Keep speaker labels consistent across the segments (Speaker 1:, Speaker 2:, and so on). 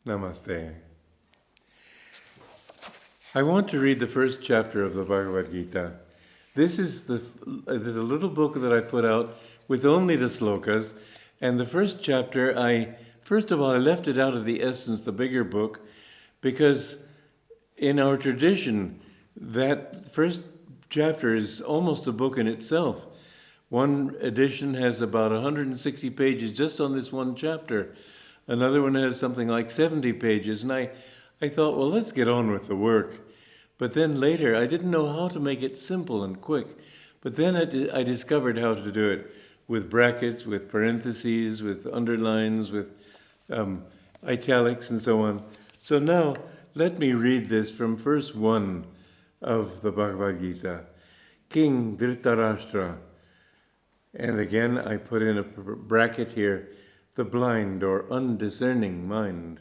Speaker 1: Namaste. I want to read the first chapter of the Bhagavad Gita. This is there's a little book that I put out with only the slokas, and the first chapter, first of all, I left it out of the Essence, the bigger book, because in our tradition, that first chapter is almost a book in itself. One edition has about 160 pages just on this one chapter. Another one has something like 70 pages, and I thought, well, let's get on with the work. But then later, I didn't know how to make it simple and quick. But then I discovered how to do it with brackets, with parentheses, with underlines, with italics, and so on. So now, let me read this from verse 1 of the Bhagavad Gita. King Dhritarashtra, and again I put in a bracket here, the blind or undiscerning mind,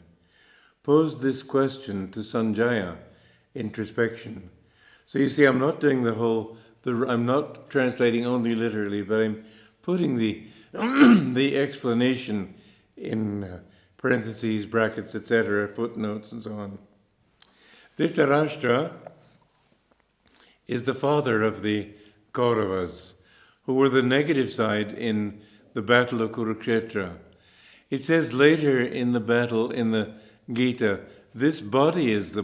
Speaker 1: posed this question to Sanjaya, introspection. So you see, I'm not doing I'm not translating only literally, but I'm putting the the explanation in parentheses, brackets, etc., footnotes, and so on. Dhritarashtra is the father of the Kauravas, who were the negative side in the battle of Kurukshetra. It says later in the battle in the Gita, this body is the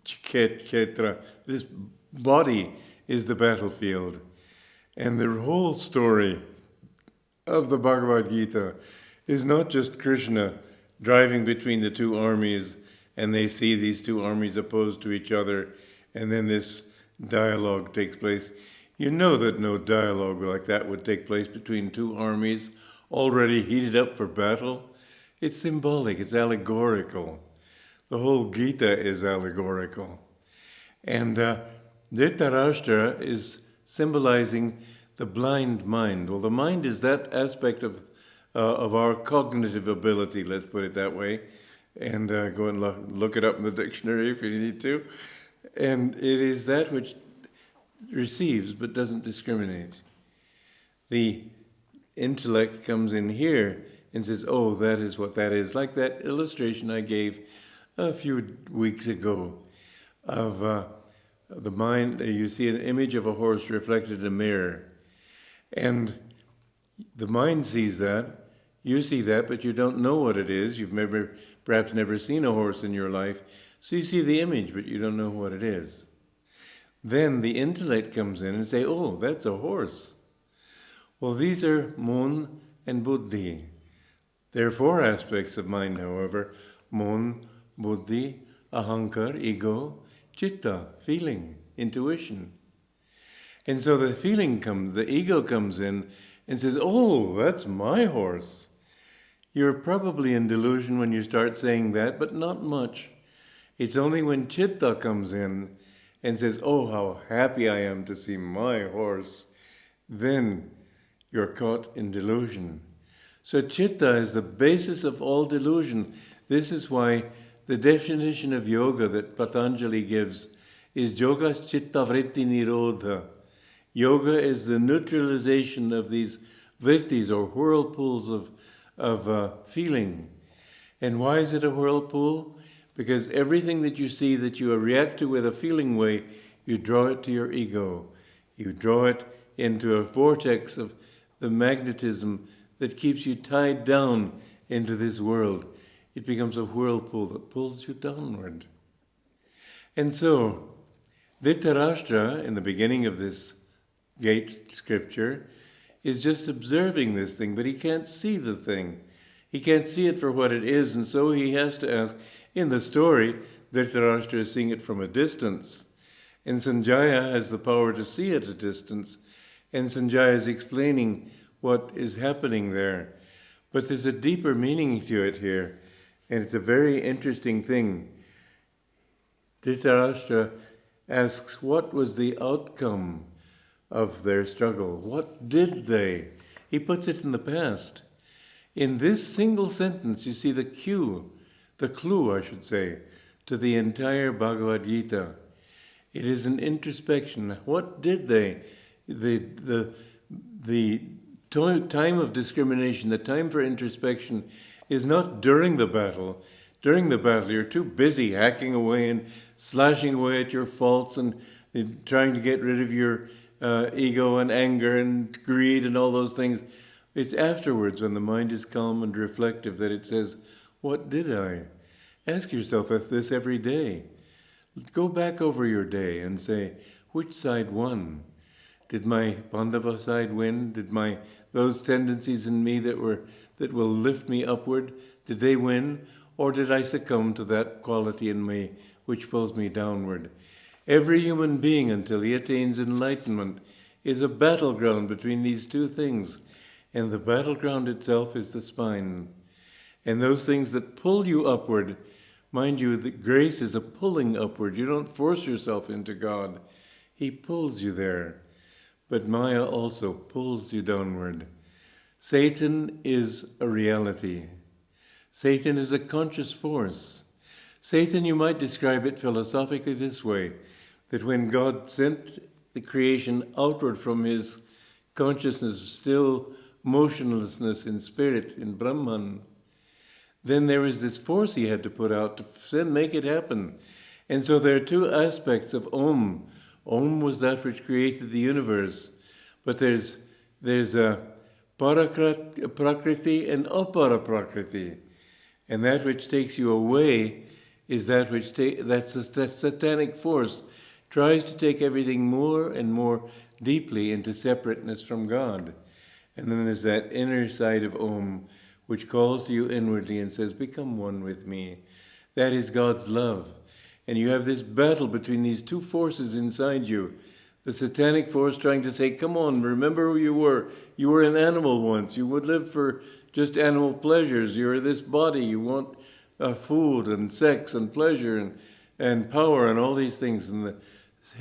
Speaker 1: Kshetra, this body is the battlefield. And the whole story of the Bhagavad Gita is not just Krishna driving between the two armies and they see these two armies opposed to each other and then this dialogue takes place. You know that no dialogue like that would take place between two armies already heated up for battle. It's symbolic, it's allegorical. The whole Gita is allegorical. And Dhritarashtra is symbolizing the blind mind. Well, the mind is that aspect of our cognitive ability, let's put it that way. And go and look it up in the dictionary if you need to. And it is that which receives but doesn't discriminate. The intellect comes in here and says, oh, that is what that is. Like that illustration I gave a few weeks ago of the mind. You see an image of a horse reflected in a mirror. And the mind sees that, you see that, but you don't know what it is. You've perhaps never seen a horse in your life. So you see the image, but you don't know what it is. Then the intellect comes in and say, oh, that's a horse. Well, these are mon and buddhi. There are four aspects of mind, however. Mon, buddhi, ahankar, ego, chitta, feeling, intuition. And so the feeling comes, the ego comes in and says, oh, that's my horse. You're probably in delusion when you start saying that, but not much. It's only when chitta comes in and says, oh, how happy I am to see my horse, then you're caught in delusion. So chitta is the basis of all delusion. This is why the definition of yoga that Patanjali gives is yogas chitta vritti nirodha. Yoga is the neutralization of these vrittis or whirlpools of feeling. And why is it a whirlpool? Because everything that you see that you react to with a feeling way, you draw it to your ego. You draw it into a vortex of the magnetism that keeps you tied down into this world. It becomes a whirlpool that pulls you downward. And so, Dhritarashtra, in the beginning of this gate scripture, is just observing this thing, but he can't see the thing. He can't see it for what it is, and so he has to ask. In the story, Dhritarashtra is seeing it from a distance, and Sanjaya has the power to see at a distance, and Sanjaya is explaining what is happening there. But there's a deeper meaning to it here, and it's a very interesting thing. Dhritarashtra asks, what was the outcome of their struggle? What did they? He puts it in the past. In this single sentence, you see the clue, I should say, to the entire Bhagavad Gita. It is an introspection. What did they? The time of discrimination, the time for introspection, is not during the battle. during the battle, you're too busy hacking away and slashing away at your faults and trying to get rid of your ego and anger and greed and all those things. It's afterwards, when the mind is calm and reflective, that it says, what did I? Ask yourself this every day. Go back over your day and say, which side won? Did my Pandava side win? Did those tendencies in me that will lift me upward, did they win? Or did I succumb to that quality in me which pulls me downward? Every human being, until he attains enlightenment, is a battleground between these two things. And the battleground itself is the spine. And those things that pull you upward, mind you, that grace is a pulling upward. You don't force yourself into God. He pulls you there. But Maya also pulls you downward. Satan is a reality. Satan is a conscious force. Satan, you might describe it philosophically this way, that when God sent the creation outward from his consciousness, still motionlessness in spirit, in Brahman, then there was this force he had to put out to make it happen. And so there are two aspects of Om. Om was that which created the universe, but there's a Prakriti and Aparaprakriti, and that which takes you away is that which that satanic force tries to take everything more and more deeply into separateness from God. And then there's that inner side of Om, which calls to you inwardly and says, become one with me. That is God's love. And you have this battle between these two forces inside you. The satanic force trying to say, come on, remember who you were. You were an animal once. You would live for just animal pleasures. You're this body. You want food and sex and pleasure and power and all these things. And the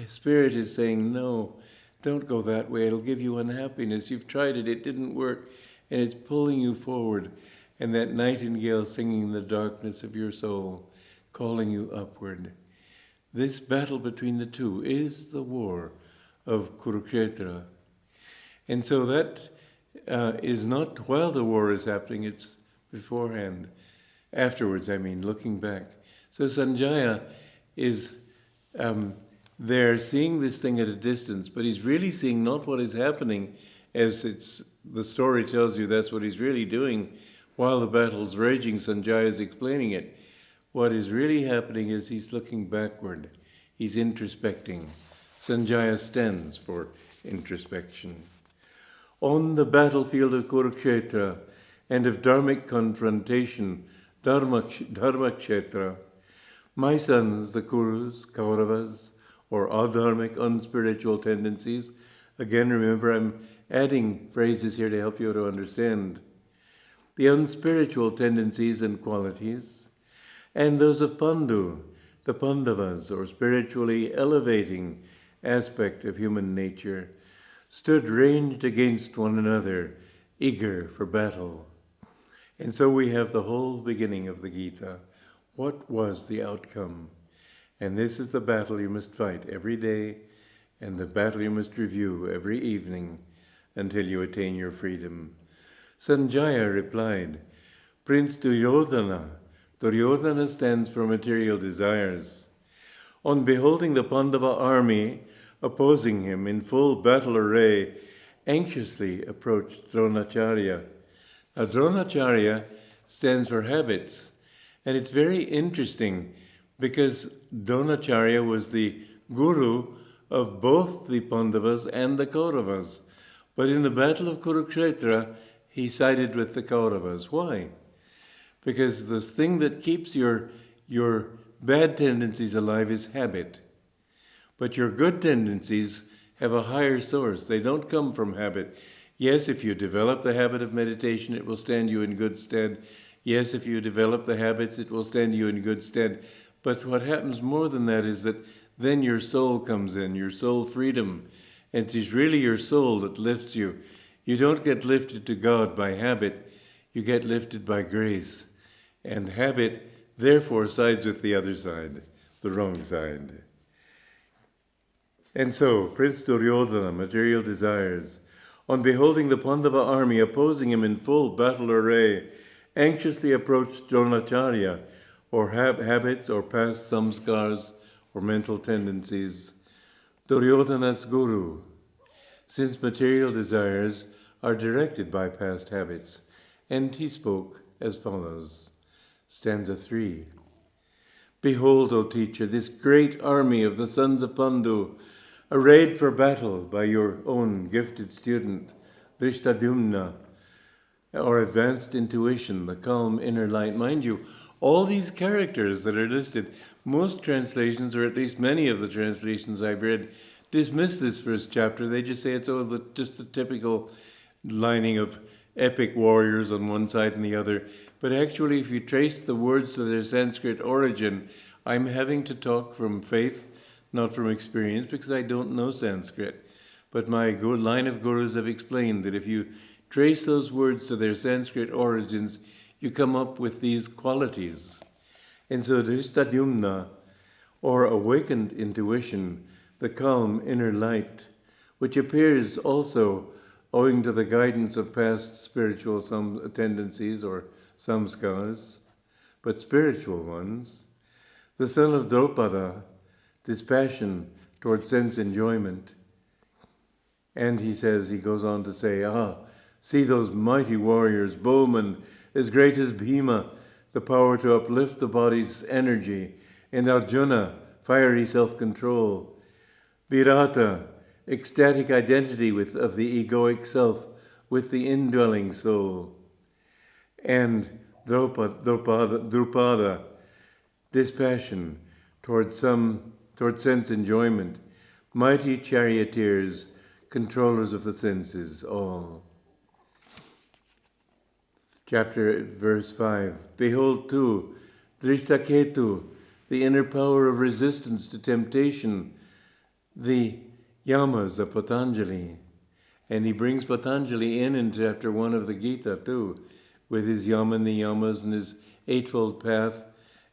Speaker 1: Spirit is saying, no, don't go that way. It'll give you unhappiness. You've tried it. It didn't work. And it's pulling you forward. And that nightingale singing in the darkness of your soul, calling you upward. This battle between the two is the war of Kurukshetra. And so that is not while the war is happening, it's beforehand. Afterwards, looking back. So Sanjaya is there seeing this thing at a distance, but he's really seeing not what is happening, as the story tells you that's what he's really doing. While the battle's raging, Sanjaya is explaining it. What is really happening is he's looking backward. He's introspecting. Sanjaya stands for introspection. On the battlefield of Kurukshetra and of dharmic confrontation, Dharmakshetra, my sons, the Kurus, Kauravas, or adharmic, unspiritual tendencies. Again, remember, I'm adding phrases here to help you to understand. The unspiritual tendencies and qualities, and those of Pandu, the Pandavas, or spiritually elevating aspect of human nature, stood ranged against one another, eager for battle. And so we have the whole beginning of the Gita. What was the outcome? And this is the battle you must fight every day, and the battle you must review every evening until you attain your freedom. Sanjaya replied, Prince Duryodhana. Duryodhana stands for material desires. On beholding the Pandava army opposing him in full battle array, anxiously approached Dronacharya. Now, Dronacharya stands for habits, and it's very interesting because Dronacharya was the guru of both the Pandavas and the Kauravas. But in the battle of Kurukshetra, he sided with the Kauravas. Why? Because the thing that keeps your bad tendencies alive is habit. But your good tendencies have a higher source. They don't come from habit. Yes, if you develop the habit of meditation, it will stand you in good stead. Yes, if you develop the habits, it will stand you in good stead. But what happens more than that is that then your soul comes in, your soul freedom. And it is really your soul that lifts you. You don't get lifted to God by habit. You get lifted by grace. And habit, therefore, sides with the other side, the wrong side. And so, Prince Duryodhana, material desires, on beholding the Pandava army opposing him in full battle array, anxiously approached Dronacharya, or habits, or past samskars, or mental tendencies. Duryodhana's guru, since material desires are directed by past habits, and he spoke as follows. Stanza 3. Behold, O teacher, this great army of the sons of Pandu, arrayed for battle by your own gifted student, Drishtadyumna, or advanced intuition, the calm inner light. Mind you, all these characters that are listed, most translations, or at least many of the translations I've read, dismiss this first chapter. They just say it's just the typical lining of epic warriors on one side and the other. But actually, if you trace the words to their Sanskrit origin, I'm having to talk from faith, not from experience, because I don't know Sanskrit. But my good line of gurus have explained that if you trace those words to their Sanskrit origins, you come up with these qualities. And so Drishtadyumna, or awakened intuition, the calm inner light, which appears also owing to the guidance of past spiritual tendencies or samskaras, but spiritual ones, the son of Draupada, dispassion toward sense enjoyment. And he goes on to say, see those mighty warriors, bowmen as great as Bhima, the power to uplift the body's energy, and Arjuna, fiery self-control, Virata, ecstatic identity of the egoic self with the indwelling soul, and Drupada, dispassion toward sense enjoyment, mighty charioteers, controllers of the senses, all. Verse 5. Behold too, Drishtaketu, the inner power of resistance to temptation, the yamas of Patanjali. And he brings Patanjali in chapter 1 of the Gita too, with his yama niyamas and his eightfold path.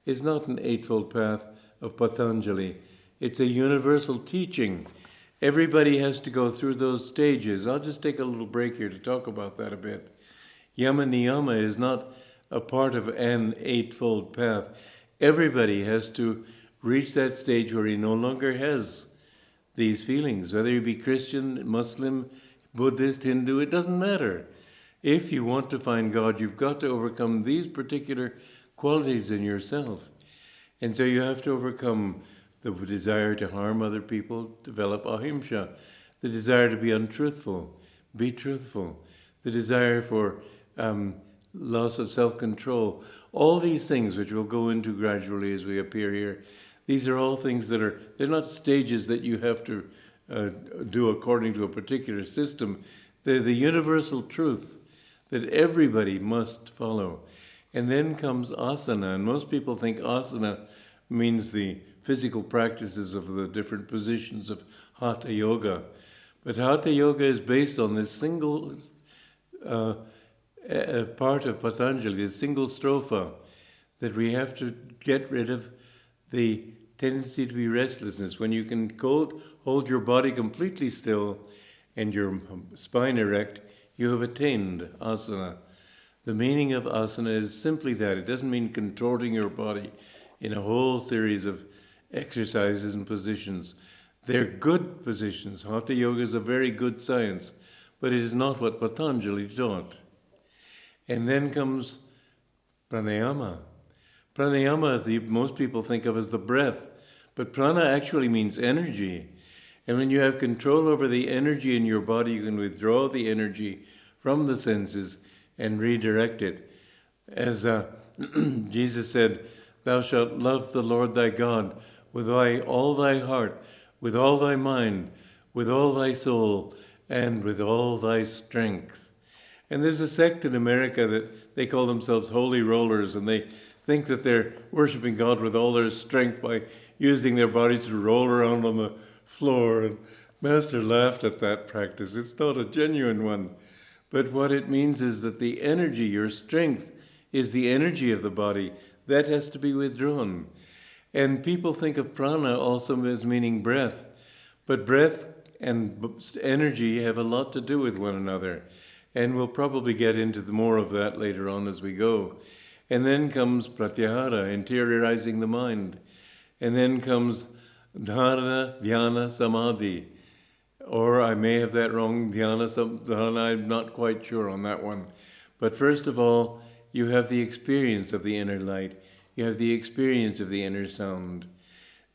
Speaker 1: It's not an eightfold path of Patanjali. It's a universal teaching. Everybody has to go through those stages. I'll just take a little break here to talk about that a bit. Yama niyama is not a part of an eightfold path. Everybody has to reach that stage where he no longer has these feelings, whether you be Christian, Muslim, Buddhist, Hindu, it doesn't matter. If you want to find God, you've got to overcome these particular qualities in yourself. And so you have to overcome the desire to harm other people, develop ahimsa, the desire to be untruthful, be truthful, the desire for loss of self-control, all these things which we'll go into gradually as we appear here. These are all things they're not stages that you have to do according to a particular system. They're the universal truth that everybody must follow. And then comes asana, and most people think asana means the physical practices of the different positions of hatha yoga. But hatha yoga is based on this single part of Patanjali, this single stropha, that we have to get rid of the tendency to be restlessness. When you can hold your body completely still and your spine erect, you have attained asana. The meaning of asana is simply that. It doesn't mean contorting your body in a whole series of exercises and positions. They're good positions. Hatha yoga is a very good science, but it is not what Patanjali taught. And then comes pranayama. Pranayama, most people think of as the breath, but prana actually means energy. And when you have control over the energy in your body, you can withdraw the energy from the senses and redirect it. As Jesus said, "Thou shalt love the Lord thy God with all thy heart, with all thy mind, with all thy soul, and with all thy strength." And there's a sect in America that they call themselves holy rollers, and they think that they're worshiping God with all their strength by using their bodies to roll around on the floor. And Master laughed at that practice. It's not a genuine one. But what it means is that the energy, your strength, is the energy of the body. That has to be withdrawn. And people think of prana also as meaning breath. But breath and energy have a lot to do with one another. And we'll probably get into more of that later on as we go. And then comes pratyahara, interiorizing the mind. And then comes dharana, dhyana, samadhi. Or I may have that wrong, dhyana, I'm not quite sure on that one. But first of all, you have the experience of the inner light. You have the experience of the inner sound.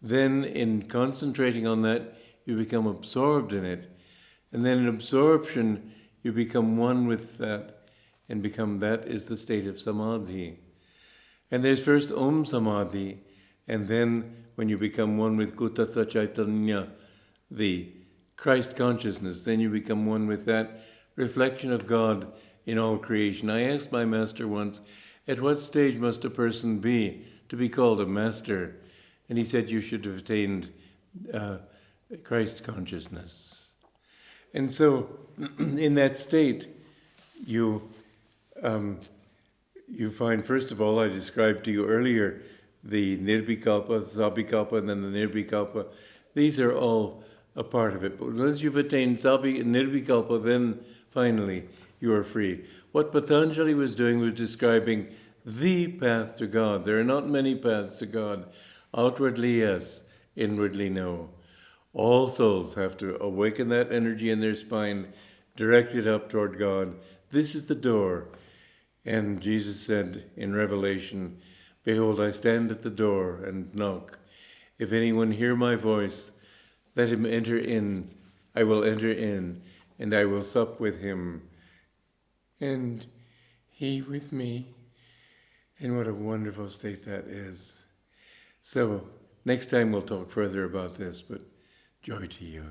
Speaker 1: Then in concentrating on that, you become absorbed in it. And then in absorption, you become one with that, and that is the state of samadhi. And there's first Om Samadhi, and then when you become one with Kutastha Chaitanya, the Christ consciousness, then you become one with that reflection of God in all creation. I asked my master once, at what stage must a person be to be called a master? And he said, you should have attained Christ consciousness. And so, in that state, you find, first of all, I described to you earlier, the Nirvikalpa, Sabhikalpa, and then the Nirvikalpa. These are all a part of it. But once you've attained Nirvikalpa, then finally you are free. What Patanjali was doing was describing the path to God. There are not many paths to God. Outwardly, yes. Inwardly, no. All souls have to awaken that energy in their spine, direct it up toward God. This is the door. And Jesus said in Revelation, behold, I stand at the door and knock. If anyone hear my voice, let him enter in. I will enter in, and I will sup with him, and he with me. And what a wonderful state that is. So next time we'll talk further about this, but joy to you.